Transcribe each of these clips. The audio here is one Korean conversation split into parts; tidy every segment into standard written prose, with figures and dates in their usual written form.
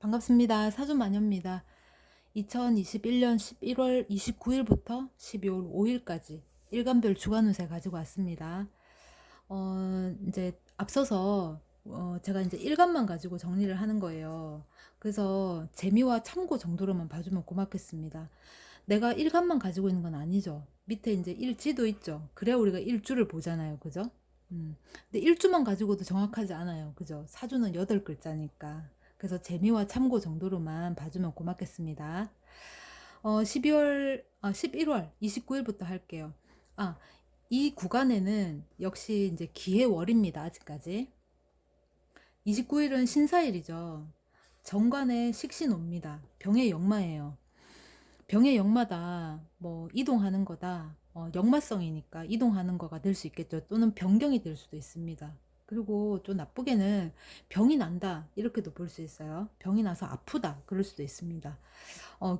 반갑습니다. 사주마녀입니다. 2021년 11월 29일부터 12월 5일까지 일간별 주간 운세 가지고 왔습니다. 이제 앞서서 제가 이제 일간만 가지고 정리를 하는 거예요. 그래서 재미와 참고 정도로만 봐주면 고맙겠습니다. 내가 일간만 가지고 있는 건 아니죠. 밑에 이제 일지도 있죠. 그래야 우리가 일주를 보잖아요. 그죠? 근데 일주만 가지고도 정확하지 않아요. 그죠? 사주는 8글자니까. 그래서 재미와 참고 정도로만 봐주면 고맙겠습니다. 11월 29일부터 할게요. 아, 이 구간에는 역시 이제 기해월입니다. 아직까지. 29일은 신사일이죠. 정관에 식신 옵니다. 병의 역마예요. 병의 역마다 뭐 이동하는 거다. 역마성이니까 이동하는 거가 될 수 있겠죠. 또는 변경이 될 수도 있습니다. 그리고 좀 나쁘게는 병이 난다 이렇게도 볼 수 있어요. 병이 나서 아프다 그럴 수도 있습니다.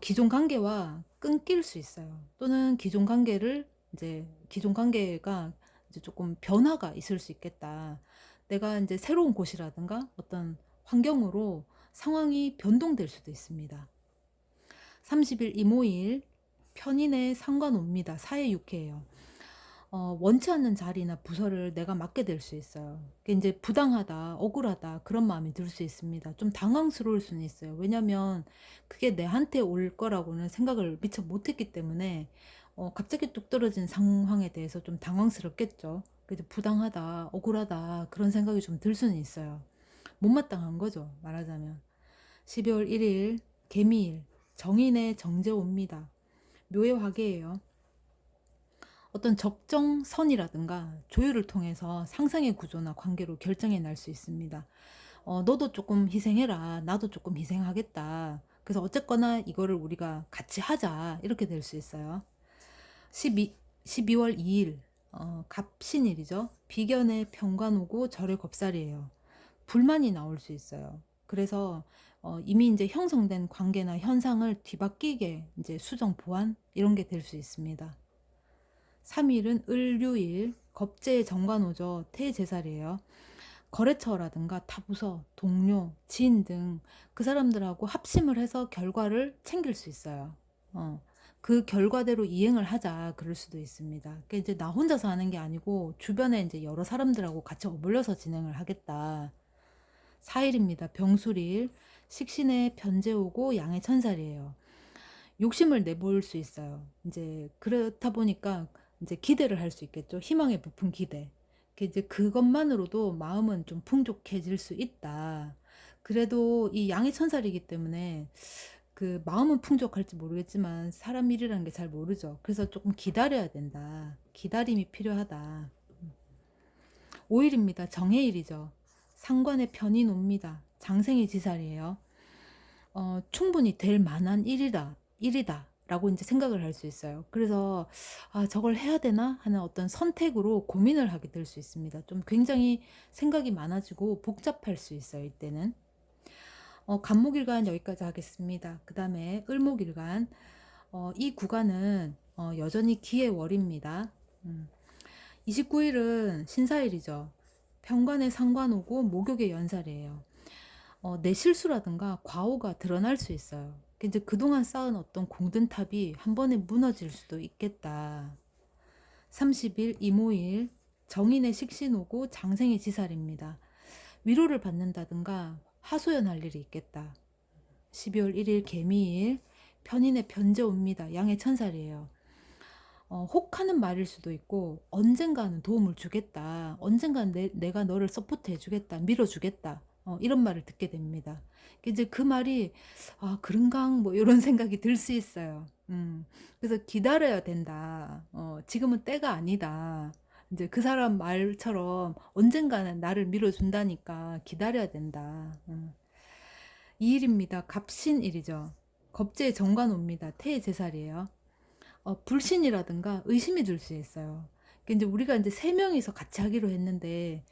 기존 관계와 끊길 수 있어요. 또는 기존 관계가 이제 조금 변화가 있을 수 있겠다. 내가 이제 새로운 곳이라든가 어떤 환경으로 상황이 변동될 수도 있습니다. 30일 이모일 편인에 상관옵니다. 사회육회예요. 원치 않는 자리나 부서를 내가 맡게 될 수 있어요. 그게 이제 부당하다, 억울하다 그런 마음이 들 수 있습니다. 좀 당황스러울 수는 있어요. 왜냐면 그게 내한테 올 거라고는 생각을 미처 못했기 때문에 갑자기 뚝 떨어진 상황에 대해서 좀 당황스럽겠죠. 그래도 부당하다, 억울하다 그런 생각이 좀 들 수는 있어요. 못마땅한 거죠. 말하자면 12월 1일 개미일 정인의 정제 옵니다. 묘의 화계예요. 어떤 적정선이라든가 조율을 통해서 상상의 구조나 관계로 결정이 날 수 있습니다. 너도 조금 희생해라. 나도 조금 희생하겠다. 그래서 어쨌거나 이거를 우리가 같이 하자. 이렇게 될 수 있어요. 12월 2일 갑신일이죠. 비견의 평관오고 절의 겁살이에요. 불만이 나올 수 있어요. 그래서 이미 이제 형성된 관계나 현상을 뒤바뀌게 이제 수정 보완 이런 게 될 수 있습니다. 3일은 을류일 겁재의 정관오죠. 태제살이에요. 거래처라든가 타부서, 동료, 지인 등 그 사람들하고 합심을 해서 결과를 챙길 수 있어요. 그 결과대로 이행을 하자 그럴 수도 있습니다. 그러니까 이제 나 혼자서 하는 게 아니고 주변에 이제 여러 사람들하고 같이 어울려서 진행을 하겠다. 4일입니다. 병술일 식신의 변제 오고 양의 천살이에요. 욕심을 내볼 수 있어요. 이제 그렇다 보니까 이제 기대를 할 수 있겠죠. 희망에 부푼 기대. 이제 그것만으로도 마음은 좀 풍족해질 수 있다. 그래도 이 양의 천살이기 때문에 그 마음은 풍족할지 모르겠지만 사람 일이라는 게 잘 모르죠. 그래서 조금 기다려야 된다. 기다림이 필요하다. 5일입니다. 정해일이죠. 상관의 편인 옵니다. 장생의 지살이에요. 충분히 될 만한 일이다 라고 이제 생각을 할 수 있어요. 그래서 저걸 해야 되나 하는 어떤 선택으로 고민을 하게 될 수 있습니다. 좀 굉장히 생각이 많아지고 복잡할 수 있어요. 이때는 간목일간 여기까지 하겠습니다. 그 다음에 을목일간 이 구간은 여전히 기해월입니다. 29일은 신사일이죠. 편관의 상관오고 목욕의 연살이에요. 내 실수라든가 과오가 드러날 수 있어요. 이제 그동안 쌓은 어떤 공든탑이 한 번에 무너질 수도 있겠다. 30일 이모일 정인의 식신 오고 장생의 지살입니다. 위로를 받는다든가 하소연할 일이 있겠다. 12월 1일 개미일 편인의 변제 옵니다. 양의 천살이에요. 혹하는 말일 수도 있고 언젠가는 도움을 주겠다. 언젠가는 내가 너를 서포트 해주겠다. 밀어주겠다. 이런 말을 듣게 됩니다. 이제 그 말이 그런가 뭐 이런 생각이 들 수 있어요. 그래서 기다려야 된다. 지금은 때가 아니다. 이제 그 사람 말처럼 언젠가는 나를 밀어준다니까 기다려야 된다. 이 일입니다. 갑신일이죠. 겁재의 정관옵니다. 태의 제살이에요. 불신이라든가 의심이 들 수 있어요. 이제 우리가 이제 세 명이서 같이 하기로 했는데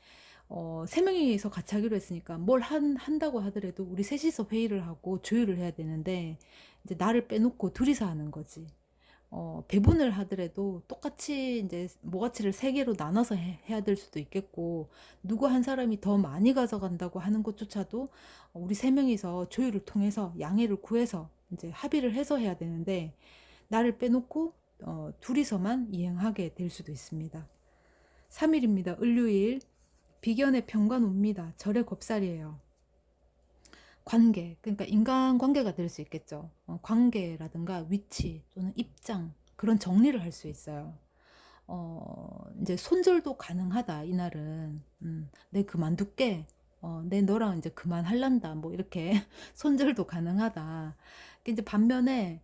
세 명이서 같이 하기로 했으니까 뭘 한다고 하더라도 우리 셋이서 회의를 하고 조율을 해야 되는데 이제 나를 빼놓고 둘이서 하는 거지. 배분을 하더라도 똑같이 이제 모가지를 3개로 나눠서 해야 될 수도 있겠고, 누구 한 사람이 더 많이 가져간다고 하는 것조차도 우리 3명이서 조율을 통해서 양해를 구해서 이제 합의를 해서 해야 되는데, 나를 빼놓고 둘이서만 이행하게 될 수도 있습니다. 3일입니다. 을류일. 비견의 평관 옵니다. 절의 겁살이에요. 관계, 그러니까 인간관계가 될 수 있겠죠. 관계라든가 위치 또는 입장, 그런 정리를 할 수 있어요. 이제 손절도 가능하다 이날은. 내 그만둘게, 내 너랑 이제 그만할란다, 뭐 이렇게 손절도 가능하다. 이제 반면에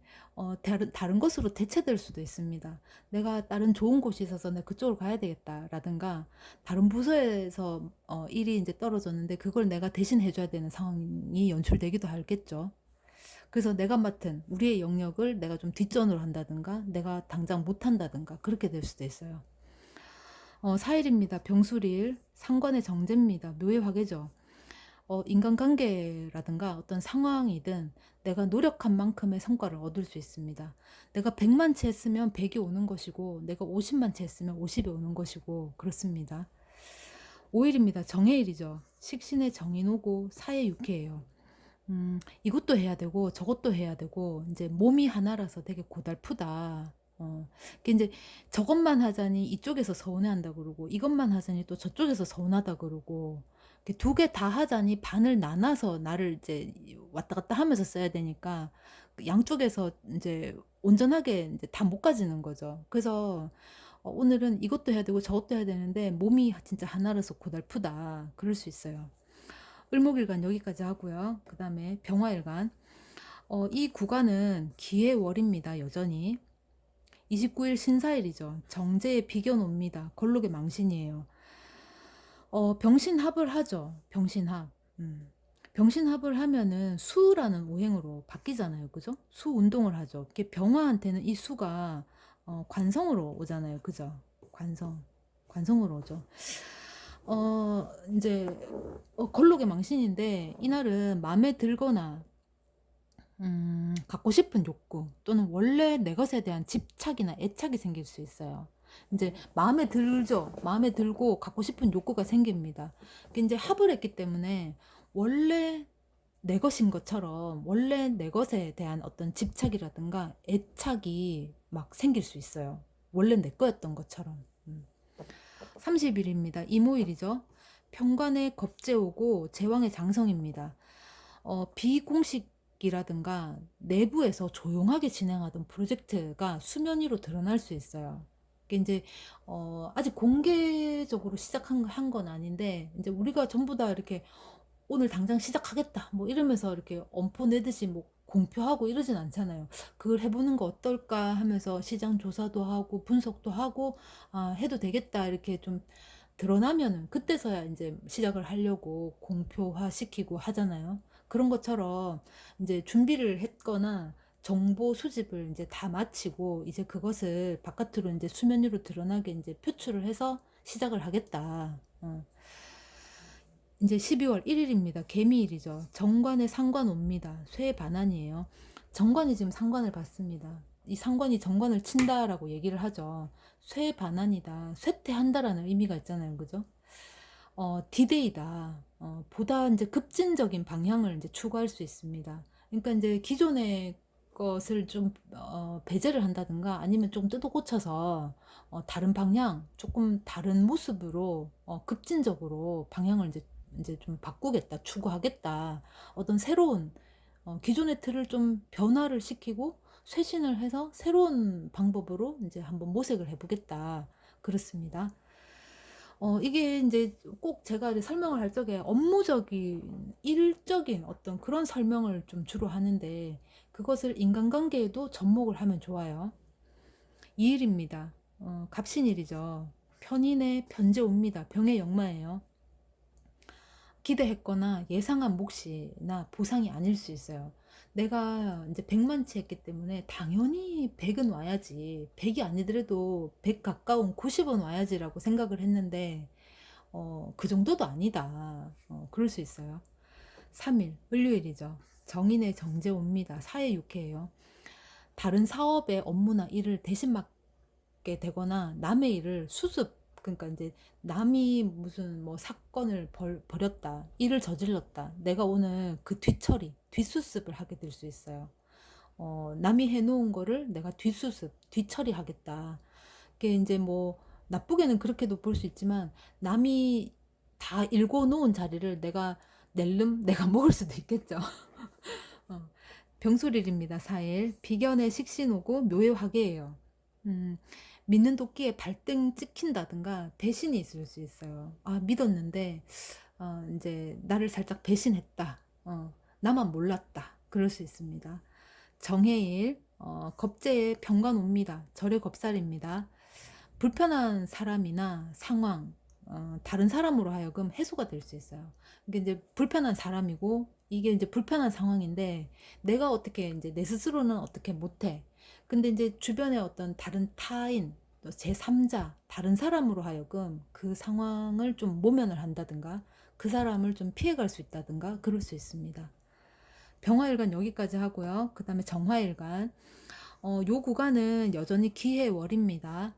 다른 것으로 대체될 수도 있습니다. 내가 다른 좋은 곳이 있어서 내가 그쪽으로 가야 되겠다라든가, 다른 부서에서 일이 이제 떨어졌는데 그걸 내가 대신 해줘야 되는 상황이 연출되기도 하겠죠. 그래서 내가 맡은 우리의 영역을 내가 좀 뒷전으로 한다든가, 내가 당장 못한다든가, 그렇게 될 수도 있어요. 4일입니다. 병술일. 상관의 정제입니다. 묘의 화개죠. 인간관계라든가 어떤 상황이든 내가 노력한 만큼의 성과를 얻을 수 있습니다. 내가 100만 채 했으면 100이 오는 것이고, 내가 50만 채 했으면 50이 오는 것이고, 그렇습니다. 5일입니다. 정해일이죠. 식신의 정인 오고 사의 육해예요. 이것도 해야 되고 저것도 해야 되고, 이제 몸이 하나라서 되게 고달프다. 이제 저것만 하자니 이쪽에서 서운해한다 그러고, 이것만 하자니 또 저쪽에서 서운하다 그러고, 2개 다 하자니 반을 나눠서 나를 이제 왔다 갔다 하면서 써야 되니까, 그 양쪽에서 이제 온전하게 이제 다 못 가지는 거죠. 그래서 오늘은 이것도 해야 되고 저것도 해야 되는데 몸이 진짜 하나라서 고달프다, 그럴 수 있어요. 을목일간 여기까지 하고요. 그 다음에 병화일간. 이 구간은 기해월입니다. 여전히 29일 신사일이죠. 정제의 비견 옵니다. 걸록의 망신이에요. 병신합을 하죠. 병신합. 병신합을 하면은 수라는 오행으로 바뀌잖아요. 그죠? 수 운동을 하죠. 이게 병화한테는 이 수가 관성으로 오잖아요. 그죠? 관성으로 오죠. 이제 걸록의 망신인데, 이날은 마음에 들거나 갖고 싶은 욕구 또는 원래 내 것에 대한 집착이나 애착이 생길 수 있어요. 이제 마음에 들죠. 마음에 들고 갖고 싶은 욕구가 생깁니다. 이제 합을 했기 때문에 원래 내 것인 것처럼, 원래 내 것에 대한 어떤 집착이라든가 애착이 막 생길 수 있어요. 원래 내 거였던 것처럼. 30일입니다. 이모일이죠. 평관의 겁제 오고 제왕의 장성입니다. 비공식이라든가 내부에서 조용하게 진행하던 프로젝트가 수면 위로 드러날 수 있어요. 이게 이제 아직 공개적으로 시작한 건 아닌데, 이제 우리가 전부 다 이렇게 오늘 당장 시작하겠다 뭐 이러면서 이렇게 엄포 내듯이 뭐 공표하고 이러진 않잖아요. 그걸 해보는 거 어떨까 하면서 시장 조사도 하고 분석도 하고, 해도 되겠다 이렇게 좀 드러나면은 그때서야 이제 시작을 하려고 공표화 시키고 하잖아요. 그런 것처럼 이제 준비를 했거나 정보 수집을 이제 다 마치고, 이제 그것을 바깥으로 이제 수면 위로 드러나게 이제 표출을 해서 시작을 하겠다. 이제 12월 1일입니다. 개미일이죠. 정관에 상관 옵니다. 쇠 반환이에요. 정관이 지금 상관을 받습니다. 이 상관이 정관을 친다라고 얘기를 하죠. 쇠 반환이다. 쇠퇴한다라는 의미가 있잖아요. 그죠? 디데이다. 보다 이제 급진적인 방향을 이제 추구할 수 있습니다. 그러니까 이제 기존의 것을 좀 배제를 한다든가, 아니면 좀 뜯어 고쳐서 다른 방향, 조금 다른 모습으로 급진적으로 방향을 이제 좀 바꾸겠다, 추구하겠다. 어떤 새로운 기존의 틀을 좀 변화를 시키고 쇄신을 해서 새로운 방법으로 이제 한번 모색을 해보겠다. 그렇습니다. 이게 이제 꼭 제가 이제 설명을 할 적에 업무적인, 일적인 어떤 그런 설명을 좀 주로 하는데, 그것을 인간관계에도 접목을 하면 좋아요. 2일입니다. 갑신일이죠. 편인의 편제 옵니다. 병의 역마예요. 기대했거나 예상한 몫이나 보상이 아닐 수 있어요. 내가 이제 100만치 했기 때문에 당연히 100은 와야지, 100이 아니더라도 100 가까운 90은 와야지라고 생각을 했는데, 그 정도도 아니다. 그럴 수 있어요. 3일, 을요일이죠. 정인의 정제 옵니다. 사의 육해예요. 다른 사업의 업무나 일을 대신 맡게 되거나 남의 일을 수습, 그러니까 이제 남이 무슨 뭐 사건을 벌였다, 일을 저질렀다, 내가 오늘 그 뒤처리, 뒷수습을 하게 될 수 있어요. 남이 해놓은 거를 내가 뒷수습, 뒤처리하겠다. 그게 이제 뭐 나쁘게는 그렇게도 볼 수 있지만, 남이 다 일궈 놓은 자리를 내가 낼름 내가 먹을 수도 있겠죠. 어. 병술일입니다. 4일. 비견의 식신오고 묘의 화개예요. 음, 믿는 도끼에 발등 찍힌다든가 배신이 있을 수 있어요. 아, 믿었는데 이제 나를 살짝 배신했다. 나만 몰랐다. 그럴 수 있습니다. 정해일, 겁재에 병간 옵니다. 절의 겁살입니다. 불편한 사람이나 상황, 다른 사람으로 하여금 해소가 될 수 있어요. 이게 이제 불편한 사람이고, 이게 이제 불편한 상황인데, 내가 어떻게 이제 내 스스로는 어떻게 못해. 근데 이제 주변에 어떤 다른 타인, 또 제3자, 다른 사람으로 하여금 그 상황을 좀 모면을 한다든가, 그 사람을 좀 피해갈 수 있다든가, 그럴 수 있습니다. 병화일간 여기까지 하고요. 그 다음에 정화일간. 요 구간은 여전히 기해월입니다.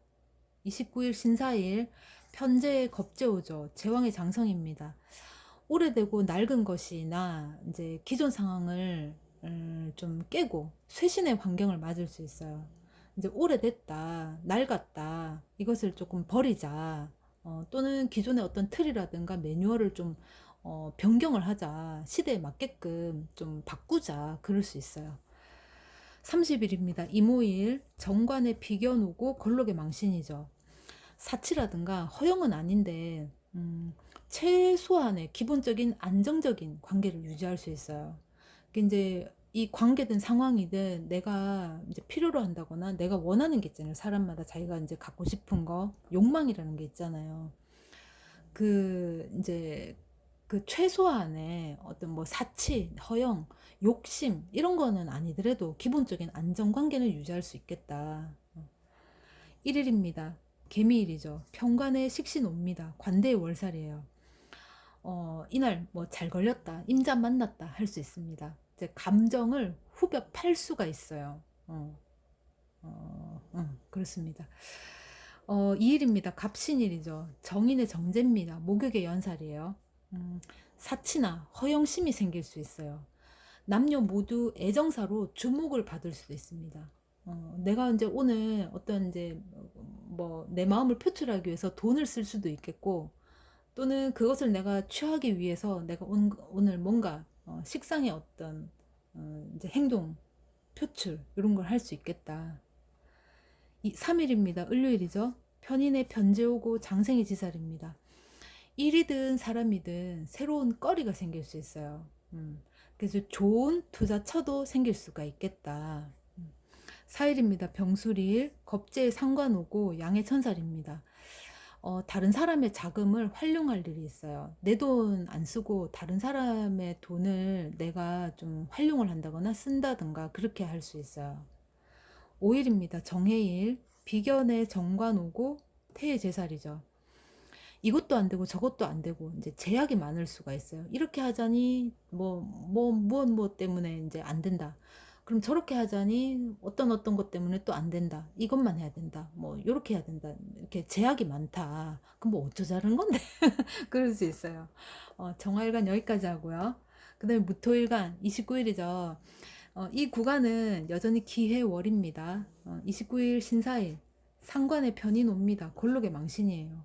29일 신사일, 편제의 겁재오죠. 제왕의 장성입니다. 오래되고 낡은 것이나 이제 기존 상황을 좀 깨고 쇄신의 환경을 맞을 수 있어요. 이제 오래됐다, 낡았다, 이것을 조금 버리자. 또는 기존의 어떤 틀이라든가 매뉴얼을 좀 변경을 하자. 시대에 맞게끔 좀 바꾸자. 그럴 수 있어요. 30일입니다. 이모일, 정관의 비견 오고 걸록의 망신이죠. 사치라든가 허용은 아닌데 최소한의 기본적인 안정적인 관계를 유지할 수 있어요. 이제 이 관계든 상황이든 내가 이제 필요로 한다거나 내가 원하는 게 있잖아요. 사람마다 자기가 이제 갖고 싶은 거, 욕망이라는 게 있잖아요. 그 이제 그 최소한의 어떤 뭐 사치, 허영, 욕심 이런 거는 아니더라도 기본적인 안정관계는 유지할 수 있겠다. 1일입니다. 개미일이죠. 편관의 식신 옵니다. 관대의 월살이에요. 이날 뭐 잘 걸렸다, 임자 만났다 할 수 있습니다. 이제 감정을 후벼 팔 수가 있어요. 그렇습니다. 2일입니다. 갑신일이죠. 정인의 정제입니다. 목욕의 연살이에요. 사치나 허영심이 생길 수 있어요. 남녀 모두 애정사로 주목을 받을 수도 있습니다. 내가 이제 오늘 어떤 이제 뭐 내 마음을 표출하기 위해서 돈을 쓸 수도 있겠고, 또는 그것을 내가 취하기 위해서 내가 오늘 뭔가 식상의 어떤 이제 행동 표출 이런 걸 할 수 있겠다. 3일입니다. 을요일이죠. 편인의 편제오고 장생의 지살입니다. 일이든 사람이든 새로운 거리가 생길 수 있어요. 그래서 좋은 투자처도 생길 수가 있겠다. 4일입니다. 병술일, 겁재의 상관오고 양의 천살입니다. 다른 사람의 자금을 활용할 일이 있어요. 내 돈 안 쓰고 다른 사람의 돈을 내가 좀 활용을 한다거나 쓴다든가 그렇게 할 수 있어요. 5일입니다. 정해일, 비견의 정관오고 태의 제살이죠. 이것도 안 되고 저것도 안 되고 이제 제약이 많을 수가 있어요. 이렇게 하자니 뭐 때문에 이제 안 된다. 그럼 저렇게 하자니 어떤 것 때문에 또 안 된다. 이것만 해야 된다. 뭐 이렇게 해야 된다. 이렇게 제약이 많다. 그럼 뭐 어쩌자는 건데? 그럴 수 있어요. 정화일간 여기까지 하고요. 그 다음에 무토일간 29일이죠. 이 구간은 여전히 기해월입니다. 29일 신사일, 상관의 편인 옵니다. 골록의 망신이에요.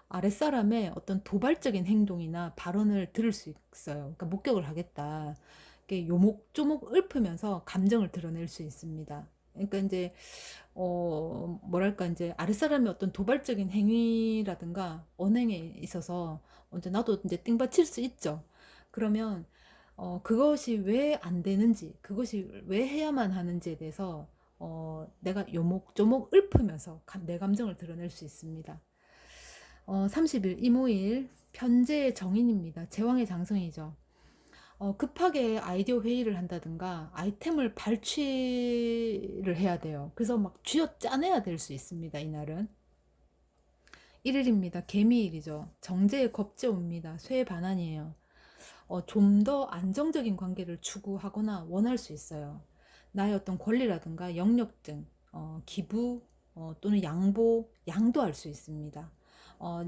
아랫사람의 어떤 도발적인 행동이나 발언을 들을 수 있어요. 그러니까 목격을 하겠다. 요목조목 읊으면서 감정을 드러낼 수 있습니다. 그러니까 이제 뭐랄까 이제 아랫사람의 어떤 도발적인 행위라든가 언행에 있어서 이제 나도 이제 띵받칠 수 있죠. 그러면 그것이 왜 안 되는지, 그것이 왜 해야만 하는지에 대해서 내가 요목조목 읊으면서 내 감정을 드러낼 수 있습니다. 30일 이모일, 편제의 정인입니다. 제왕의 장성이죠. 급하게 아이디어 회의를 한다든가 아이템을 발췌를 해야 돼요. 그래서 막 쥐어 짜내야 될 수 있습니다. 이날은 1일입니다. 개미일이죠. 정제의 겁제 옵니다. 쇠의 반환이에요. 좀 더 안정적인 관계를 추구하거나 원할 수 있어요. 나의 어떤 권리라든가 영역증, 기부, 또는 양도할 수 있습니다.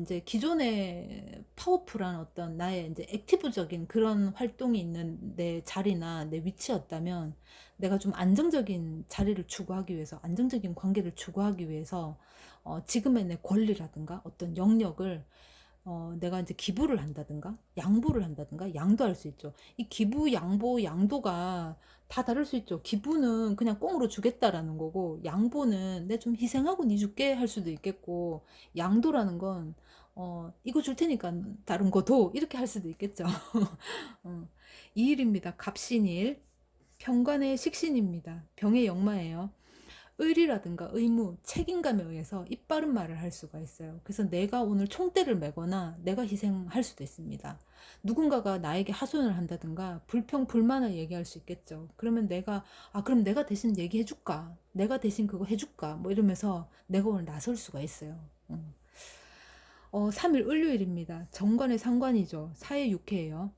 이제 기존에 파워풀한 어떤 나의 이제 액티브적인 그런 활동이 있는 내 자리나 내 위치였다면, 내가 좀 안정적인 자리를 추구하기 위해서, 안정적인 관계를 추구하기 위해서, 지금의 내 권리라든가 어떤 영역을, 내가 이제 기부를 한다든가 양보를 한다든가 양도할 수 있죠. 이 기부, 양보, 양도가 다 다를 수 있죠. 기부는 그냥 꽁으로 주겠다라는 거고, 양보는 내 좀 희생하고 니 줄게 할 수도 있겠고, 양도라는 건 이거 줄 테니까 다른 거도 이렇게 할 수도 있겠죠. 어, 이 일입니다. 갑신일. 편관의 식신입니다. 병의 역마예요. 의리라든가 의무, 책임감에 의해서 입 바른 말을 할 수가 있어요. 그래서 내가 오늘 총대를 메거나 내가 희생할 수도 있습니다. 누군가가 나에게 하소연을 한다든가 불평, 불만을 얘기할 수 있겠죠. 그러면 내가, 그럼 내가 대신 얘기해 줄까? 내가 대신 그거 해줄까? 뭐 이러면서 내가 오늘 나설 수가 있어요. 3일 을요일입니다. 정관의 상관이죠. 사회육회예요.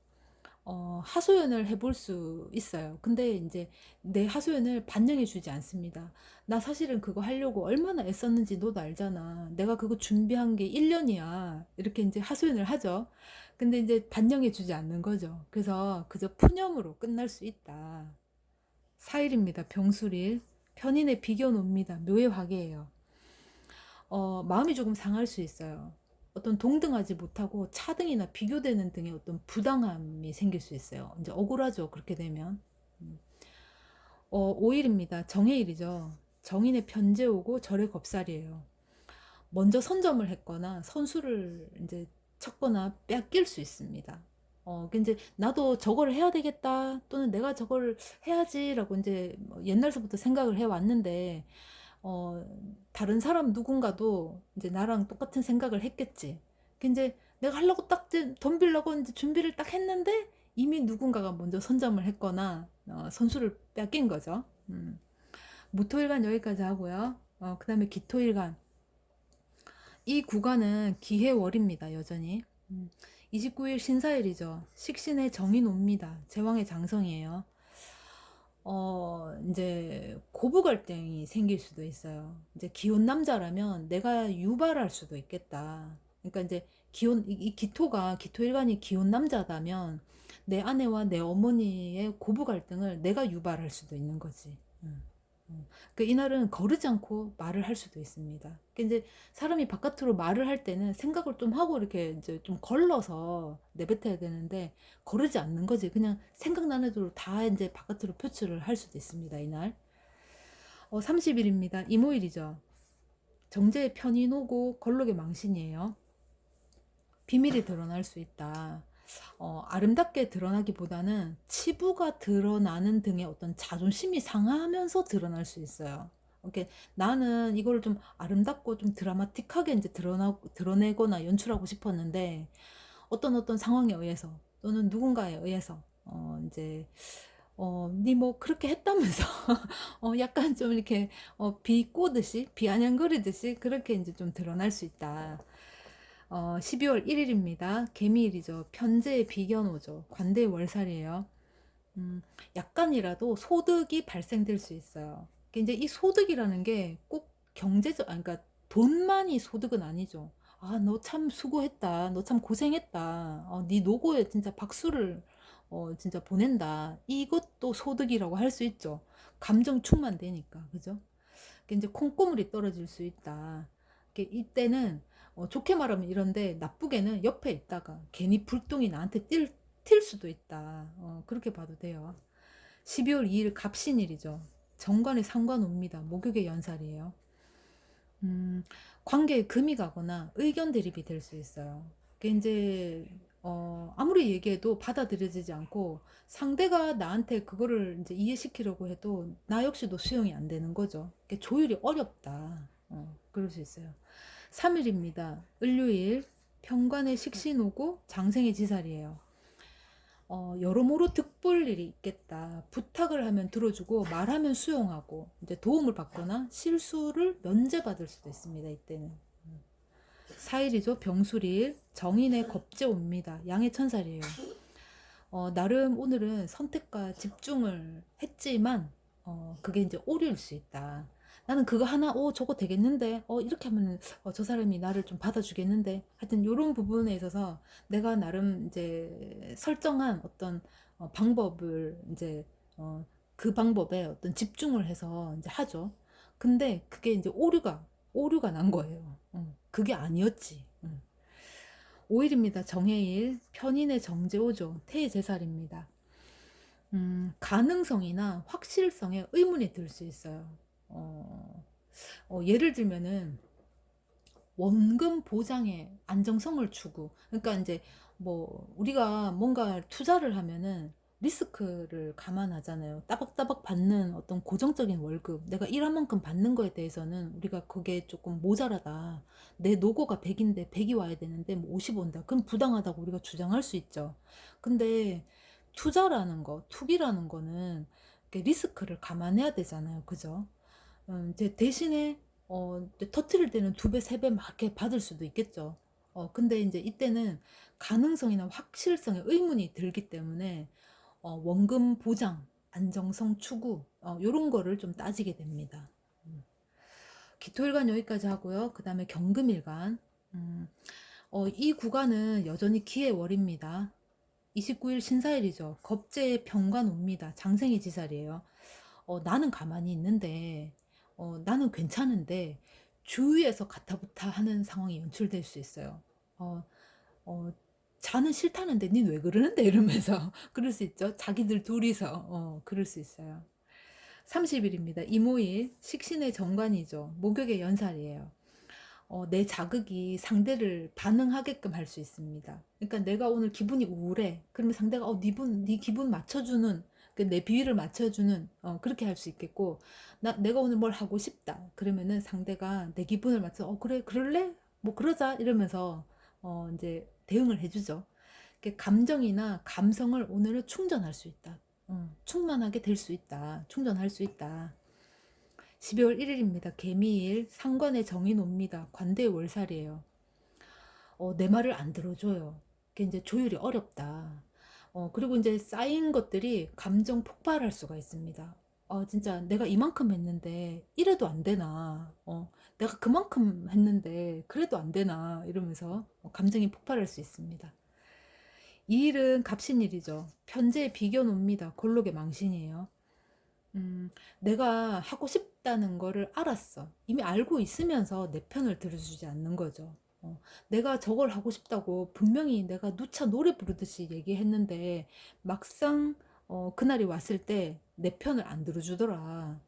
하소연을 해볼 수 있어요. 근데 이제 내 하소연을 반영해 주지 않습니다. 나 사실은 그거 하려고 얼마나 애썼는지 너도 알잖아. 내가 그거 준비한 게 1년이야. 이렇게 이제 하소연을 하죠. 근데 이제 반영해 주지 않는 거죠. 그래서 그저 푸념으로 끝날 수 있다. 4일입니다. 병술일. 편인의 비견옵니다. 묘의 화계예요. 마음이 조금 상할 수 있어요. 어떤 동등하지 못하고 차등이나 비교되는 등의 어떤 부당함이 생길 수 있어요. 이제 억울하죠. 그렇게 되면. 5일입니다. 정해일이죠. 정인의 편제 오고 절의 겁살이에요. 먼저 선점을 했거나 선수를 이제 쳤거나 뺏길 수 있습니다. 이제 나도 저거를 해야 되겠다, 또는 내가 저걸 해야지라고 이제 뭐 옛날서부터 생각을 해 왔는데, 어, 다른 사람 누군가도 이제 나랑 똑같은 생각을 했겠지. 이제 내가 하려고 딱 이제 덤비려고 이제 준비를 딱 했는데, 이미 누군가가 먼저 선점을 했거나 선수를 뺏긴 거죠. 무토일간 여기까지 하고요. 그 다음에 기토일간. 이 구간은 기해월입니다. 여전히. 29일 신사일이죠. 식신의 정인 옵니다. 제왕의 장성이에요. 이제 고부 갈등이 생길 수도 있어요. 이제 기혼 남자라면 내가 유발할 수도 있겠다. 그러니까 이제 이 기토가, 기토일간이 기혼 남자다면 내 아내와 내 어머니의 고부 갈등을 내가 유발할 수도 있는 거지. 이날은 거르지 않고 말을 할 수도 있습니다. 이제 사람이 바깥으로 말을 할 때는 생각을 좀 하고 이렇게 이제 좀 걸러서 내뱉어야 되는데, 거르지 않는 거지. 그냥 생각나는 대로 다 이제 바깥으로 표출을 할 수도 있습니다. 이날. 30일입니다. 이모일이죠. 정제의 편이 노고 걸록의 망신이에요. 비밀이 드러날 수 있다. 아름답게 드러나기보다는 치부가 드러나는 등의 어떤 자존심이 상하면서 드러날 수 있어요. 이렇게 나는 이걸 좀 아름답고 좀 드라마틱하게 이제 드러내거나 연출하고 싶었는데, 어떤 상황에 의해서 또는 누군가에 의해서 이제 니 뭐 그렇게 했다면서 약간 좀 이렇게 비꼬듯이 비아냥거리듯이 그렇게 이제 좀 드러날 수 있다. 12월 1일입니다. 개미일이죠. 편제의 비견오죠. 관대의 월살이에요. 약간이라도 소득이 발생될 수 있어요. 이제 이 소득이라는 게 꼭 경제적, 그러니까 돈만이 소득은 아니죠. 너 참 수고했다. 너 참 고생했다. 네 노고에 진짜 박수를 진짜 보낸다. 이것도 소득이라고 할 수 있죠. 감정 충만되니까, 그죠? 이제 콩고물이 떨어질 수 있다. 이때는 좋게 말하면 이런데, 나쁘게는 옆에 있다가 괜히 불똥이 나한테 튈 수도 있다. 그렇게 봐도 돼요. 12월 2일 갑신일이죠. 정관에 상관 옵니다. 목욕의 연살이에요. 관계에 금이 가거나 의견 대립이 될 수 있어요. 이제 아무리 얘기해도 받아들여지지 않고, 상대가 나한테 그거를 이제 이해시키려고 해도 나 역시도 수용이 안 되는 거죠. 조율이 어렵다. 그럴 수 있어요. 3일입니다. 을요일. 편관의 식신 오고 장생의 지살이에요. 여러모로 득볼 일이 있겠다. 부탁을 하면 들어주고 말하면 수용하고, 이제 도움을 받거나 실수를 면제받을 수도 있습니다. 이때는. 4일이죠. 병술일. 정인의 겁제 옵니다. 양의 천살이에요. 나름 오늘은 선택과 집중을 했지만 그게 이제 오류일 수 있다. 나는 그거 하나, 저거 되겠는데, 이렇게 하면, 저 사람이 나를 좀 받아주겠는데. 하여튼, 요런 부분에 있어서 내가 나름 이제 설정한 어떤 방법을 이제, 그 방법에 어떤 집중을 해서 이제 하죠. 근데 그게 이제 오류가 난 거예요. 그게 아니었지. 5일입니다. 정해일. 편인의 정제오죠. 태제살입니다. 가능성이나 확실성에 의문이 들 수 있어요. 어, 예를 들면은 원금 보장의 안정성을 추구. 그러니까 이제 뭐 우리가 뭔가 투자를 하면은 리스크를 감안하잖아요. 따박따박 받는 어떤 고정적인 월급, 내가 일한 만큼 받는 거에 대해서는 우리가 그게 조금 모자라다. 내 노고가 100인데 100이 와야 되는데 뭐 50 온다. 그럼 부당하다고 우리가 주장할 수 있죠. 근데 투자라는 거, 투기라는 거는 리스크를 감안해야 되잖아요. 그죠? 이제 대신에 이제 터트릴 때는 2배, 3배 막 이렇게 받을 수도 있겠죠. 근데 이제 이때는 가능성이나 확실성에 의문이 들기 때문에 원금 보장, 안정성 추구, 요런 거를 좀 따지게 됩니다. 기토일간 여기까지 하고요. 그 다음에 경금일간. 음, 이 구간은 여전히 기해월입니다. 29일 신사일이죠. 겁재의 병관 옵니다. 장생의 지살이에요. 나는 가만히 있는데, 나는 괜찮은데, 주위에서 가타부타 하는 상황이 연출될 수 있어요. 어, 어, 자는 싫다는데, 닌 왜 그러는데? 이러면서, 그럴 수 있죠. 자기들 둘이서, 그럴 수 있어요. 30일입니다. 이모일, 식신의 정관이죠. 목욕의 연살이에요. 내 자극이 상대를 반응하게끔 할 수 있습니다. 그러니까 내가 오늘 기분이 우울해. 그러면 상대가 네 기분 맞춰주는 내 비위를 맞춰주는 그렇게 할 수 있겠고 내가 오늘 뭘 하고 싶다. 그러면은 상대가 내 기분을 맞춰 그래 그럴래? 뭐 그러자 이러면서 이제 대응을 해주죠. 감정이나 감성을 오늘은 충전할 수 있다. 충만하게 될 수 있다. 충전할 수 있다. 12월 1일입니다. 개미일 상관의 정이 놉니다. 관대의 월살이에요. 내 말을 안 들어줘요. 그게 이제 조율이 어렵다. 그리고 이제 쌓인 것들이 감정 폭발할 수가 있습니다. 진짜 내가 이만큼 했는데 이래도 안 되나? 내가 그만큼 했는데 그래도 안 되나? 이러면서 감정이 폭발할 수 있습니다. 이 일은 갑신일이죠. 편제에 비겨 놓습니다. 골록의 망신이에요. 내가 하고 싶다는 거를 알았어. 이미 알고 있으면서 내 편을 들어주지 않는 거죠. 내가 저걸 하고 싶다고 분명히 내가 누차 노래 부르듯이 얘기했는데 막상 그날이 왔을 때 내 편을 안 들어주더라.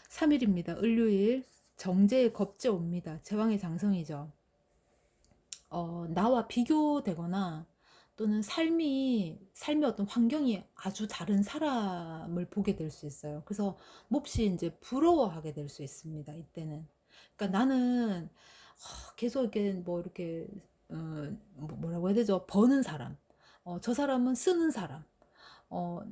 3일입니다. 을류일 정제의 겁제 옵니다. 제왕의 장성이죠. 나와 비교되거나 또는 삶의 어떤 환경이 아주 다른 사람을 보게 될 수 있어요. 그래서 몹시 이제 부러워하게 될 수 있습니다. 이때는. 그러니까 나는 계속 이렇게 뭐 이렇게 뭐라고 해야 되죠? 버는 사람. 저 사람은 쓰는 사람.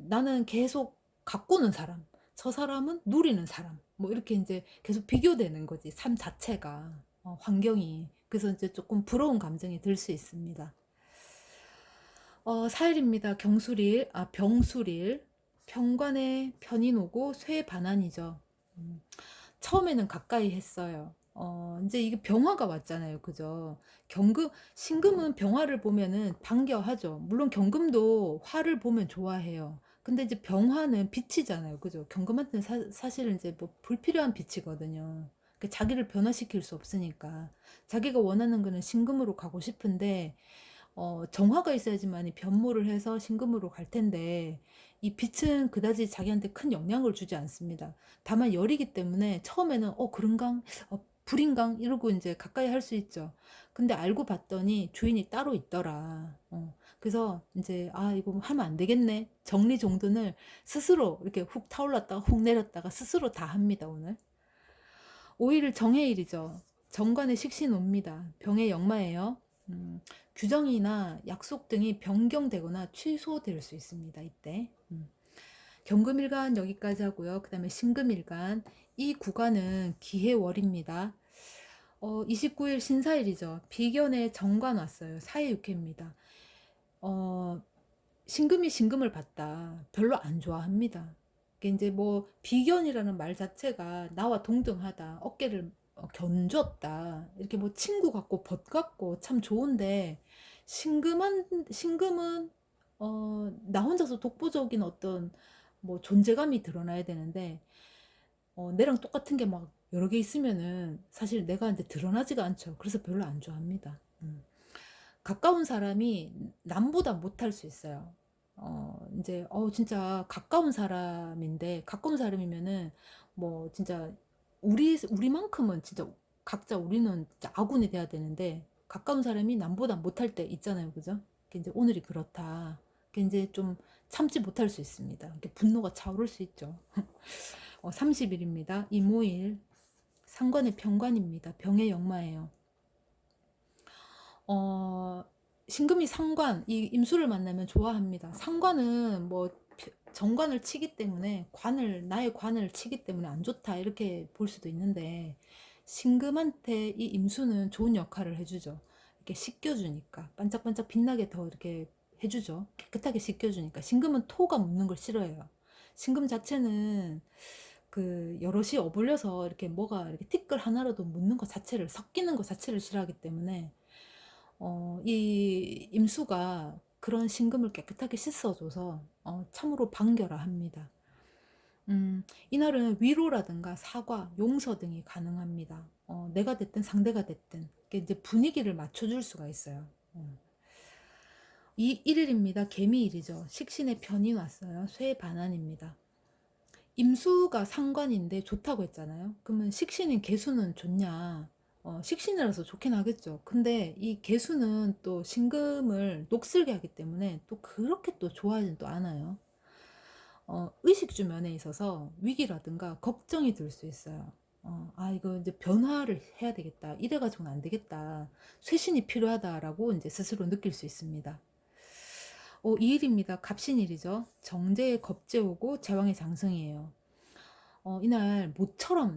나는 계속 가꾸는 사람. 저 사람은 누리는 사람. 뭐 이렇게 이제 계속 비교되는 거지. 삶 자체가. 환경이. 그래서 이제 조금 부러운 감정이 들 수 있습니다. 4일입니다. 경술일, 병술일. 편관에 편인 오고 쇠 반환이죠. 음, 처음에는 가까이 했어요. 이제 이게 병화가 왔잖아요. 그죠? 신금은 병화를 보면은 반겨하죠. 물론 경금도 화를 보면 좋아해요. 근데 이제 병화는 빛이잖아요. 그죠? 경금한테는 사실은 이제 뭐 불필요한 빛이거든요. 자기를 변화시킬 수 없으니까. 자기가 원하는 거는 신금으로 가고 싶은데, 정화가 있어야지만 변모를 해서 신금으로 갈 텐데 이 빛은 그다지 자기한테 큰 영향을 주지 않습니다. 다만 열이기 때문에 처음에는 그런강 불인강 이러고 이제 가까이 할 수 있죠. 근데 알고 봤더니 주인이 따로 있더라. 그래서 이제 이거 하면 안 되겠네. 정리정돈을 스스로 이렇게 훅 타올랐다가 훅 내렸다가 스스로 다 합니다. 오늘 5일 정해일이죠. 정관의 식신 옵니다. 병의 역마예요. 규정이나 약속 등이 변경되거나 취소될 수 있습니다. 이때. 경금일간 여기까지 하고요. 그 다음에 신금일간. 이 구간은 기해월입니다. 29일 신사일이죠. 비견에 정관 왔어요. 사해육회입니다. 신금이 신금을 봤다. 별로 안 좋아합니다. 이게 이제 뭐 비견이라는 말 자체가 나와 동등하다, 어깨를 견줬다, 이렇게 뭐 친구 같고 벗 같고 참 좋은데, 신금은 나 혼자서 독보적인 어떤 뭐 존재감이 드러나야 되는데, 내랑 똑같은 게 막 여러 개 있으면은 사실 내가 이제 드러나지가 않죠. 그래서 별로 안 좋아합니다. 가까운 사람이 남보다 못할 수 있어요. 이제 진짜 가까운 사람인데, 가까운 사람이면은 뭐 진짜 우리만큼은 진짜 각자 우리는 진짜 아군이 돼야 되는데, 가까운 사람이 남보다 못할 때 있잖아요, 그죠? 그게 이제 오늘이 그렇다. 그게 이제 좀 참지 못할 수 있습니다. 이렇게 분노가 차오를 수 있죠. 30일입니다. 이모일. 상관의 병관입니다. 병의 역마예요. 어, 신금이 상관, 이 임수를 만나면 좋아합니다. 상관은 뭐 정관을 치기 때문에 나의 관을 치기 때문에 안 좋다 이렇게 볼 수도 있는데, 신금한테 이 임수는 좋은 역할을 해주죠. 이렇게 씻겨주니까 반짝반짝 빛나게 더 이렇게 해주죠. 깨끗하게 씻겨주니까. 신금은 토가 묻는 걸 싫어해요. 신금 자체는 그 여럿이 어울려서 이렇게 뭐가 이렇게 티끌 하나라도 묻는 것 자체를, 섞이는 것 자체를 싫어하기 때문에 이 임수가 그런 신금을 깨끗하게 씻어줘서 참으로 반겨라합니다. 이날은 위로라든가 사과, 용서 등이 가능합니다. 내가 됐든 상대가 됐든 이제 분위기를 맞춰줄 수가 있어요. 이 1일입니다. 개미일이죠. 식신의 편이 왔어요. 쇠 반환입니다. 임수가 상관인데 좋다고 했잖아요. 그러면 식신인 개수는 좋냐? 식신이라서 좋긴 하겠죠. 근데 이 개수는 또 신금을 녹슬게 하기 때문에 또 그렇게 또 좋아하진 또 않아요. 의식주 면에 있어서 위기라든가 걱정이 들 수 있어요. 이거 이제 변화를 해야 되겠다. 이래가지고는 안 되겠다. 쇄신이 필요하다라고 이제 스스로 느낄 수 있습니다. 2일입니다. 갑신일이죠. 정제의 겁제 오고 제왕의 장성이에요. 이날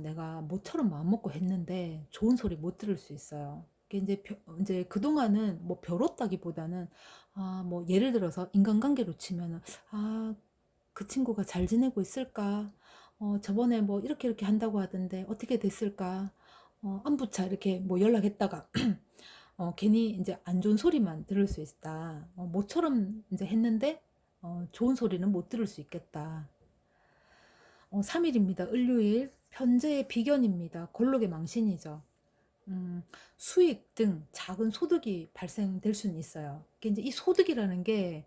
내가 모처럼 마음먹고 했는데 좋은 소리 못 들을 수 있어요. 이게 이제 그동안은 뭐 별었다기보다는, 뭐 예를 들어서 인간관계로 치면은, 그 친구가 잘 지내고 있을까? 저번에 뭐 이렇게 한다고 하던데 어떻게 됐을까? 안부차 이렇게 뭐 연락했다가 괜히 이제 안 좋은 소리만 들을 수 있다. 모처럼 이제 했는데 좋은 소리는 못 들을 수 있겠다. 3일입니다. 을류일. 편제의 비견입니다. 골록의 망신이죠. 수익 등 작은 소득이 발생될 수는 있어요. 이게 이제 이 소득이라는 게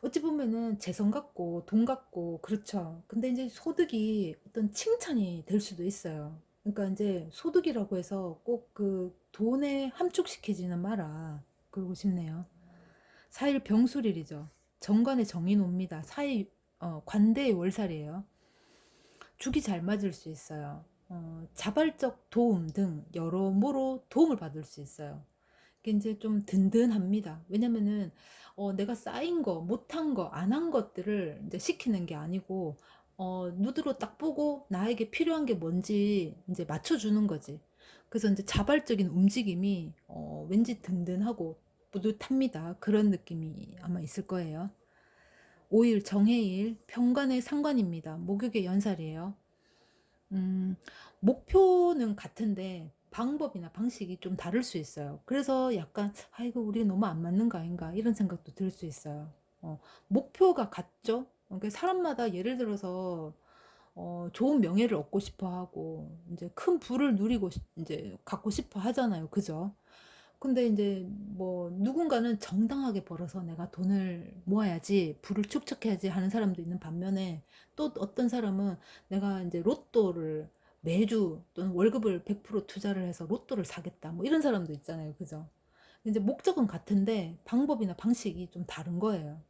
어찌 보면은 재성 같고 돈 같고 그렇죠. 근데 이제 소득이 어떤 칭찬이 될 수도 있어요. 그러니까 이제 소득이라고 해서 꼭 그 돈에 함축시키지는 마라. 그러고 싶네요. 4일 병술일이죠. 정관의 정인 옵니다. 4일 관대의 월살이에요. 죽이 잘 맞을 수 있어요. 자발적 도움 등 여러모로 도움을 받을 수 있어요. 이게 이제 좀 든든합니다. 왜냐면은 내가 쌓인 거, 못한 거, 안 한 것들을 이제 시키는 게 아니고 눈으로 딱 보고 나에게 필요한 게 뭔지 이제 맞춰주는 거지. 그래서 이제 자발적인 움직임이 왠지 든든하고 뿌듯합니다. 그런 느낌이 아마 있을 거예요. 5일 정해일 평관의 상관입니다. 목욕의 연살이에요. 음, 목표는 같은데 방법이나 방식이 좀 다를 수 있어요. 그래서 약간 이거 우리 너무 안 맞는 거 아닌가 이런 생각도 들 수 있어요. 목표가 같죠? 그러니까 사람마다 예를 들어서 좋은 명예를 얻고 싶어 하고 이제 큰 부를 누리고 이제 갖고 싶어 하잖아요. 그죠? 근데 이제 뭐 누군가는 정당하게 벌어서 내가 돈을 모아야지, 부를 축적해야지 하는 사람도 있는 반면에, 또 어떤 사람은 내가 이제 로또를 매주 또는 월급을 100% 투자를 해서 로또를 사겠다 뭐 이런 사람도 있잖아요. 그죠? 이제 목적은 같은데 방법이나 방식이 좀 다른 거예요.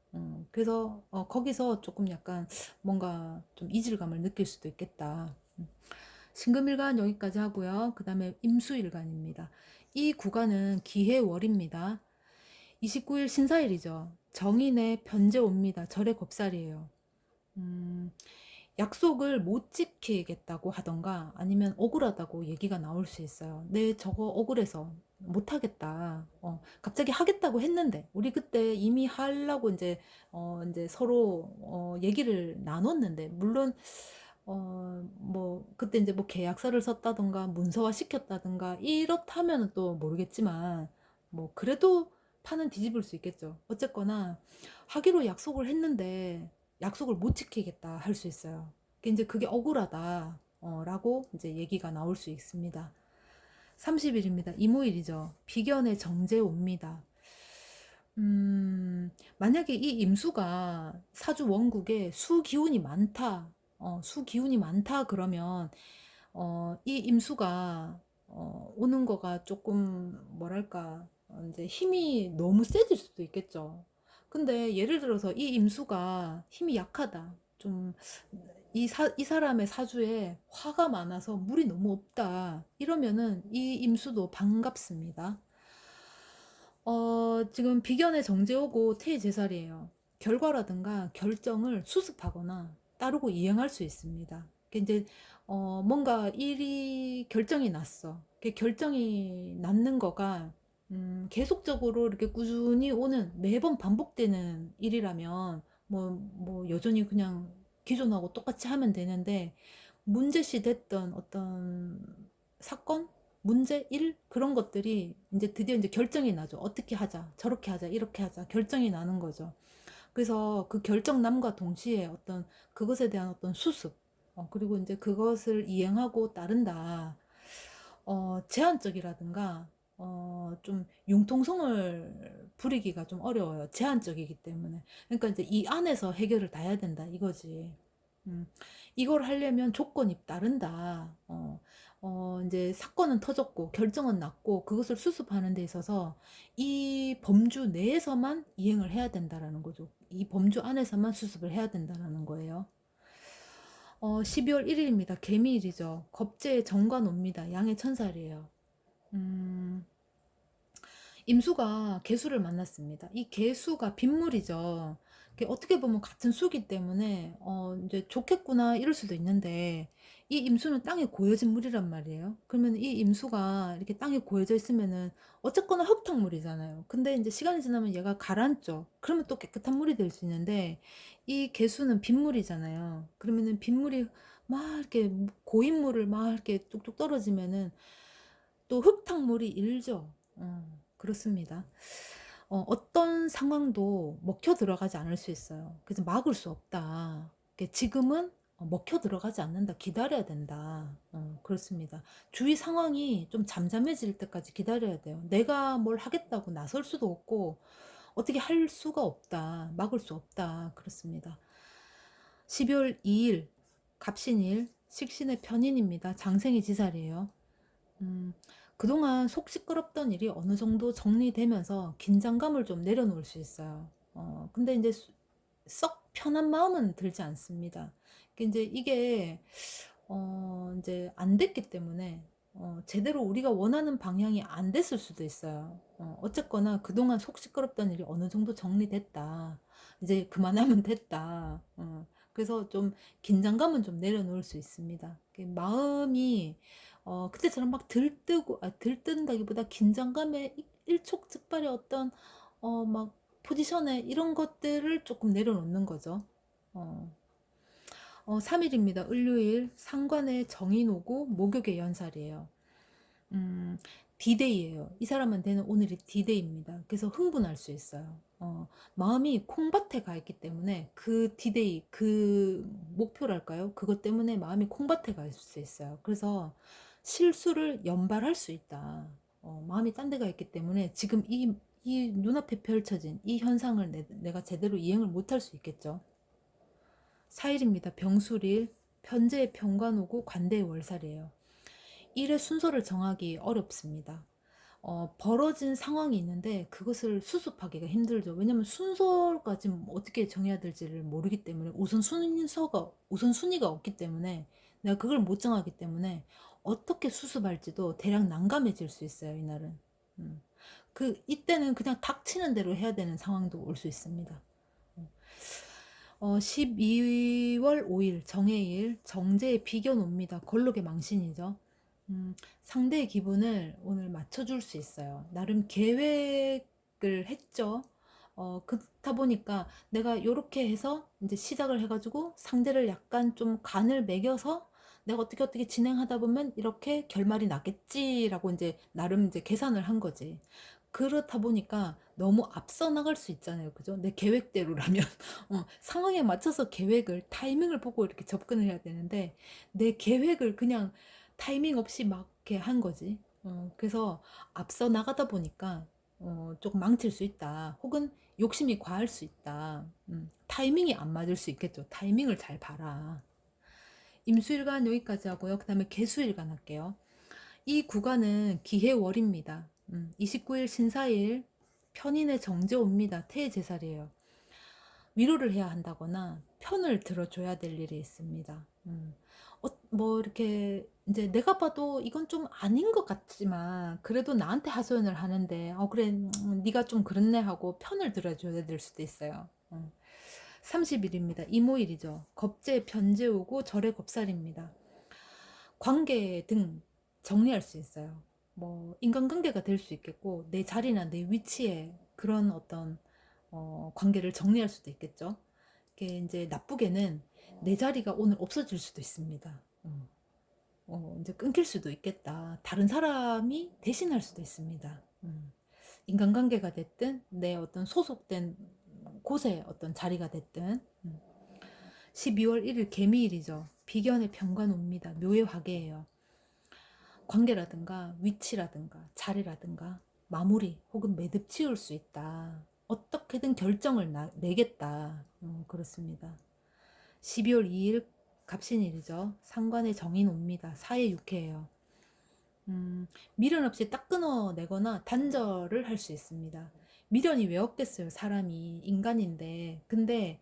그래서 거기서 조금 약간 뭔가 좀 이질감을 느낄 수도 있겠다. 신금일간 여기까지 하고요. 그 다음에 임수일간입니다. 이 구간은 기해월입니다. 29일 신사일이죠. 정인의 변제 옵니다. 절의 겁살이에요. 음, 약속을 못 지키겠다고 하던가 아니면 억울하다고 얘기가 나올 수 있어요. 네, 저거 억울해서 못하겠다. 갑자기 하겠다고 했는데, 우리 그때 이미 하려고 이제 서로, 얘기를 나눴는데, 물론, 뭐, 그때 이제 뭐 계약서를 썼다든가, 문서화 시켰다든가, 이렇다면 또 모르겠지만, 뭐, 그래도 판은 뒤집을 수 있겠죠. 어쨌거나, 하기로 약속을 했는데, 약속을 못 지키겠다 할 수 있어요. 이제 그게 억울하다, 라고 이제 얘기가 나올 수 있습니다. 30일입니다. 이모일이죠. 비견의 정제 옵니다. 만약에 이 임수가 사주 원국에 수기운이 많다, 수기운이 많다 그러면, 이 임수가, 오는 거가 조금, 뭐랄까, 이제 힘이 너무 세질 수도 있겠죠. 근데 예를 들어서 이 임수가 힘이 약하다. 좀, 이 사람의 사주에 화가 많아서 물이 너무 없다. 이러면은 이 임수도 반갑습니다. 지금 비견의 정제오고 태제살이에요. 결과라든가 결정을 수습하거나 따르고 이행할 수 있습니다. 이제 뭔가 일이 결정이 났어. 결정이 났는 거가 계속적으로 이렇게 꾸준히 오는 매번 반복되는 일이라면 뭐 여전히 그냥 기존하고 똑같이 하면 되는데 문제시 됐던 어떤 사건, 문제, 일 그런 것들이 이제 드디어 이제 결정이 나죠. 어떻게 하자, 저렇게 하자, 이렇게 하자 결정이 나는 거죠. 그래서 그 결정남과 동시에 어떤 그것에 대한 어떤 수습, 그리고 이제 그것을 이행하고 따른다. 제한적이라든가 좀 융통성을 부리기가 좀 어려워요. 제한적이기 때문에. 그러니까 이제 이 안에서 해결을 다 해야 된다 이거지. 음, 이걸 하려면 조건이 따른다. 이제 사건은 터졌고 결정은 났고 그것을 수습하는 데 있어서 이 범주 내에서만 이행을 해야 된다라는 거죠. 이 범주 안에서만 수습을 해야 된다라는 거예요. 12월 1일입니다. 개미일이죠. 겁재의 정관 옵니다. 양의 천살이에요. 음, 임수가 개수를 만났습니다. 이 개수가 빗물이죠. 어떻게 보면 같은 수기 때문에 이제 좋겠구나 이럴 수도 있는데 이 임수는 땅에 고여진 물이란 말이에요. 그러면 이 임수가 이렇게 땅에 고여져 있으면은 어쨌거나 흙탕물이잖아요. 근데 이제 시간이 지나면 얘가 가라앉죠. 그러면 또 깨끗한 물이 될 수 있는데 이 개수는 빗물이잖아요. 그러면은 빗물이 막 이렇게 고인 물을 막 이렇게 뚝뚝 떨어지면은 또 흙탕물이 일죠. 그렇습니다. 어떤 상황도 먹혀 들어가지 않을 수 있어요. 그래서 막을 수 없다. 지금은 먹혀 들어가지 않는다. 기다려야 된다. 그렇습니다. 주위 상황이 좀 잠잠해질 때까지 기다려야 돼요. 내가 뭘 하겠다고 나설 수도 없고, 어떻게 할 수가 없다. 막을 수 없다. 그렇습니다. 12월 2일, 갑신일, 식신의 편인입니다. 장생의 지살이에요. 음, 그동안 속 시끄럽던 일이 어느 정도 정리되면서 긴장감을 좀 내려놓을 수 있어요. 근데 이제 썩 편한 마음은 들지 않습니다. 이제 이게, 이제 안 됐기 때문에, 제대로 우리가 원하는 방향이 안 됐을 수도 있어요. 어쨌거나 그동안 속 시끄럽던 일이 어느 정도 정리됐다. 이제 그만하면 됐다. 그래서 좀 긴장감은 좀 내려놓을 수 있습니다. 마음이 그때처럼 막 들뜨고, 들뜬다기보다 긴장감에 일촉즉발의 어떤, 막 포지션에 이런 것들을 조금 내려놓는 거죠. 어, 3일입니다. 을요일, 상관의 정인 오고 목욕의 연살이에요. 음, 디데이예요. 이 사람한테는 오늘이 디데이입니다. 그래서 흥분할 수 있어요. 마음이 콩밭에 가 있기 때문에 그 디데이, 그 목표랄까요? 그것 때문에 마음이 콩밭에 가 있을 수 있어요. 그래서 실수를 연발할 수 있다. 마음이 딴 데 가 있기 때문에 지금 이 눈앞에 펼쳐진 이 현상을 내가 제대로 이행을 못할 수 있겠죠. 4일입니다. 병술일, 편제의 평관오고 관대의 월살이에요. 일의 순서를 정하기 어렵습니다. 벌어진 상황이 있는데 그것을 수습하기가 힘들죠. 왜냐면 순서까지 어떻게 정해야 될지를 모르기 때문에 우선순위가 없기 때문에 내가 그걸 못 정하기 때문에 어떻게 수습할지도 대략 난감해질 수 있어요, 이날은. 음. 이때는 그냥 닥치는 대로 해야 되는 상황도 올 수 있습니다. 12월 5일 정해일 정제의 비견 옵니다. 걸록의 망신이죠. 상대의 기분을 오늘 맞춰줄 수 있어요. 나름 계획을 했죠. 그렇다 보니까 내가 요렇게 해서 이제 시작을 해가지고 상대를 약간 좀 간을 매겨서 내가 어떻게 어떻게 진행하다 보면 이렇게 결말이 나겠지라고 이제 나름 이제 계산을 한 거지. 그렇다 보니까 너무 앞서 나갈 수 있잖아요. 그죠? 내 계획대로라면. 상황에 맞춰서 계획을, 타이밍을 보고 이렇게 접근을 해야 되는데, 내 계획을 그냥 타이밍 없이 막 이렇게 한 거지. 그래서 앞서 나가다 보니까 조금 망칠 수 있다. 혹은 욕심이 과할 수 있다. 타이밍이 안 맞을 수 있겠죠. 타이밍을 잘 봐라. 임수일간 여기까지 하고요. 그 다음에 개수일간 할게요. 이 구간은 기해월입니다. 29일 신사일 편인의 정제옵니다. 태제살이에요. 위로를 해야 한다거나 편을 들어줘야 될 일이 있습니다. 뭐 이렇게 이제 내가 봐도 이건 좀 아닌 것 같지만 그래도 나한테 하소연을 하는데 그래 네가 좀 그렇네 하고 편을 들어줘야 될 수도 있어요. 30일입니다. 이모일이죠. 겁재 편재우고 절의 겁살입니다. 관계 등 정리할 수 있어요. 뭐 인간관계가 될 수 있겠고 내 자리나 내 위치에 그런 어떤 관계를 정리할 수도 있겠죠. 이게 이제 나쁘게는 내 자리가 오늘 없어질 수도 있습니다. 이제 끊길 수도 있겠다. 다른 사람이 대신할 수도 있습니다. 인간관계가 됐든 내 어떤 소속된 곳에 어떤 자리가 됐든 12월 1일 개미일이죠. 비견의 평관옵니다. 묘의 화계예요. 관계라든가 위치라든가 자리라든가 마무리 혹은 매듭 지을 수 있다. 어떻게든 결정을 내겠다. 그렇습니다. 12월 2일 갑신일이죠. 상관의 정인 옵니다. 사의 육회예요. 미련 없이 딱 끊어내거나 단절을 할 수 있습니다. 미련이 왜 없겠어요? 사람이 인간인데. 근데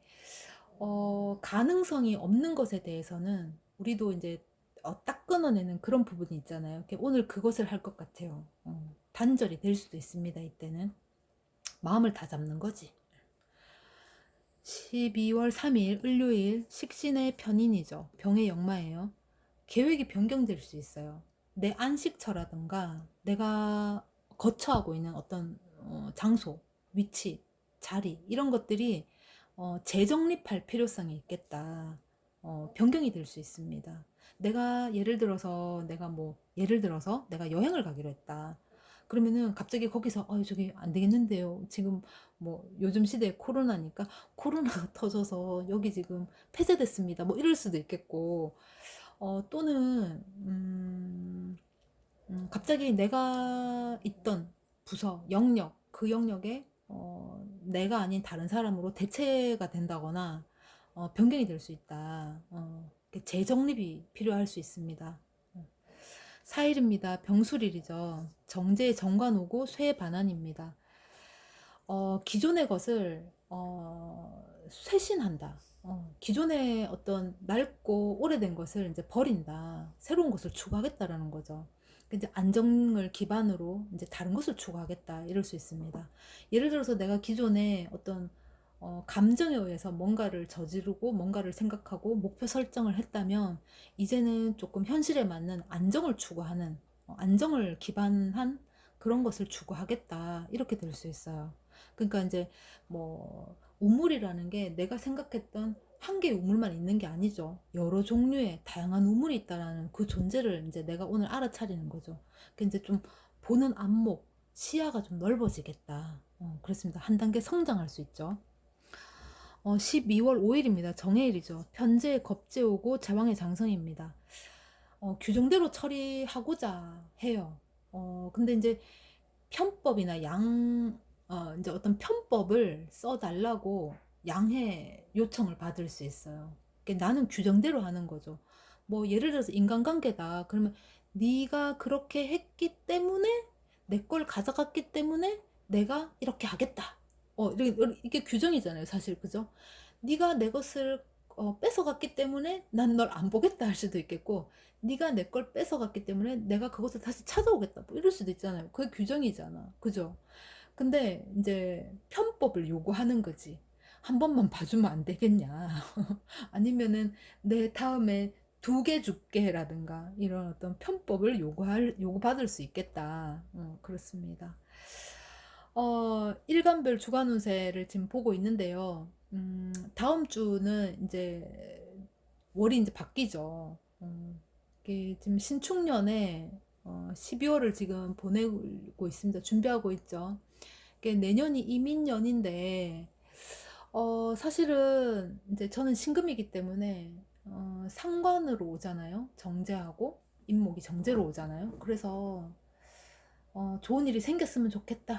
가능성이 없는 것에 대해서는 우리도 이제 딱 끊어내는 그런 부분이 있잖아요. 오늘 그것을 할 것 같아요. 단절이 될 수도 있습니다. 이때는 마음을 다 잡는 거지. 12월 3일 을요일 식신의 편인이죠. 병의 역마예요. 계획이 변경될 수 있어요. 내 안식처라든가 내가 거처하고 있는 어떤 장소, 위치, 자리 이런 것들이 재정립할 필요성이 있겠다. 변경이 될 수 있습니다. 내가 예를 들어서 내가 여행을 가기로 했다. 그러면은 갑자기 거기서 저기 안 되겠는데요. 지금 뭐 요즘 시대에 코로나니까 코로나가 터져서 여기 지금 폐쇄됐습니다. 뭐 이럴 수도 있겠고 또는 갑자기 내가 있던 부서, 영역, 그 영역에 내가 아닌 다른 사람으로 대체가 된다거나 변경이 될 수 있다. 재정립이 필요할 수 있습니다. 4일입니다. 병술일이죠. 정제의 정관 오고 쇠의 반환입니다. 기존의 것을 쇄신한다. 기존의 어떤 낡고 오래된 것을 이제 버린다. 새로운 것을 추구하겠다라는 거죠. 이제 안정을 기반으로 이제 다른 것을 추구하겠다. 이럴 수 있습니다. 예를 들어서 내가 기존에 어떤 감정에 의해서 뭔가를 저지르고 뭔가를 생각하고 목표 설정을 했다면 이제는 조금 현실에 맞는 안정을 추구하는 안정을 기반한 그런 것을 추구하겠다. 이렇게 될 수 있어요. 그러니까 이제 뭐 우물이라는 게 내가 생각했던 한 개의 우물만 있는 게 아니죠. 여러 종류의 다양한 우물이 있다라는 그 존재를 이제 내가 오늘 알아차리는 거죠. 그 이제 좀 보는 안목, 시야가 좀 넓어지겠다. 그렇습니다. 한 단계 성장할 수 있죠. 12월 5일입니다. 정해일이죠. 편제 겁제 오고 제왕의 장성입니다. 규정대로 처리하고자 해요. 근데 이제 편법이나 이제 어떤 편법을 써달라고 양해 요청을 받을 수 있어요. 그러니까 나는 규정대로 하는 거죠. 뭐 예를 들어서 인간관계다. 그러면 네가 그렇게 했기 때문에 내 걸 가져갔기 때문에 내가 이렇게 하겠다. 이게 규정이잖아요, 사실 그죠? 네가 내 것을 뺏어갔기 때문에 난 널 안 보겠다 할 수도 있겠고, 네가 내 걸 뺏어갔기 때문에 내가 그것을 다시 찾아오겠다 뭐 이럴 수도 있잖아요. 그게 규정이잖아, 그죠? 근데 이제 편법을 요구하는 거지. 한 번만 봐주면 안 되겠냐? 아니면은 내 다음에 두 개 줄게라든가 이런 어떤 편법을 요구받을 수 있겠다. 그렇습니다. 일간별 주간 운세를 지금 보고 있는데요. 다음 주는 이제 월이 이제 바뀌죠. 이게 지금 신축년에 12월을 지금 보내고 있습니다. 준비하고 있죠. 이게 내년이 이민년인데 사실은 이제 저는 신금이기 때문에 상관으로 오잖아요. 정제하고 인목이 정제로 오잖아요. 그래서 좋은 일이 생겼으면 좋겠다.